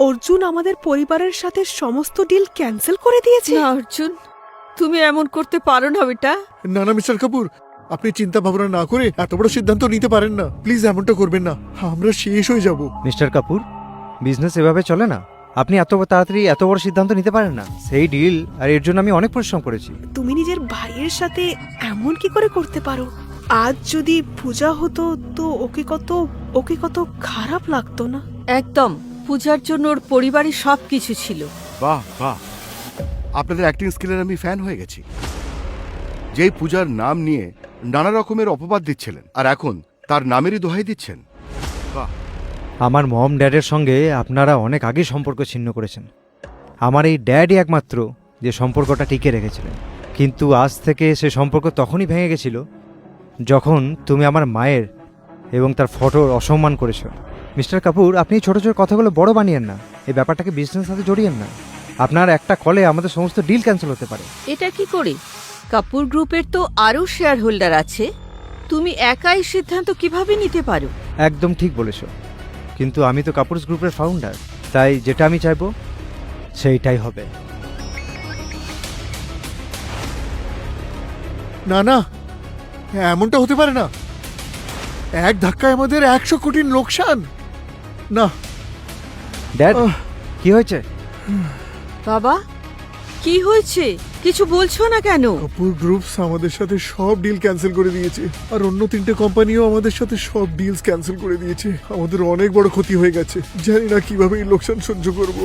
অর্জুন আমাদের পরিবারের সাথে সমস্ত ডিল ক্যান্সেল করে দিয়েছে। না অর্জুন, তুমি এমন করতে পারো না বেটা। না না মিস্টার কাপুর, আপনি চিন্তা ভাবনা না করে এত বড় সিদ্ধান্ত নিতে পারেন না। প্লিজ এমনটা করবেন না, আমরা শেষ হয়ে যাব। মিস্টার কাপুর, বিজনেস এভাবে চলে না। আপনি এত তাড়াতাড়ি এত বড় সিদ্ধান্ত নিতে পারেন না। সেই ডিল আর এর জন্য আমি অনেক পরিশ্রম করেছি। তুমি নিজের ভাইয়ের সাথে এমন কি করে করতে পারো? আজ যদি পূজা হতো তো ওকে কত খারাপ লাগতো না? একদম, পূজার জন্য ওর পরিবারে সবকিছু ছিল। বাহ বাহ, আপনাদের অ্যাক্টিং স্কিলের আমি ফ্যান হয়ে গেছি। যেই পূজার নাম নিয়ে নানা রকমের অপবাদ দিচ্ছিলেন, আর এখন তার নামেরই দোহাই দিচ্ছেন। বাহ। আমার মম ড্যাডের সঙ্গে আপনারা অনেক আগে সম্পর্ক ছিন্ন করেছেন। আমার এই ড্যাডই একমাত্র যে সম্পর্কটা টিকে রেখেছিলেন। কিন্তু আজ থেকে সে সম্পর্ক তখনই ভেঙে গেছিল যখন তুমি আমার মায়ের এবং তার ফটোর অসম্মান করেছো। মিস্টার কাপুর, আপনি ছোট ছোট কথাগুলো বড় বানিয়েন না। এই ব্যাপারটাকে বিজনেসের সাথে জড়িয়েন না। আপনার একটা কলে আমাদের সমস্ত ডিল ক্যান্সেল হতে পারে। এটা কি করে? কাপুর গ্রুপের তো আরও শেয়ার হোল্ডার আছে। তুমি একাই সিদ্ধান্ত কিভাবে নিতে পারো? একদম ঠিক বলেছো, কিন্তু আমি তো কাপুরস গ্রুপের ফাউন্ডার, তাই যেটা আমি চাইবো সেইটাই হবে। না না, এমনটা হতে পারে না। এক ধাক্কায় আমাদের 100 কোটি লোকসান। না। ড্যাড, কি হয়েছে? বাবা, কি হয়েছে? কিছু বলছো না কেন? কাপুর গ্রুপস আমাদের সাথে সব ডিল ক্যান্সেল করে দিয়েছে, আর অন্য 3টে কোম্পানিও আমাদের সাথে সব ডিলস ক্যান্সেল করে দিয়েছে। আমাদের অনেক বড় ক্ষতি হয়ে গেছে। জানি না কিভাবে এই লোকসান সহ্য করব।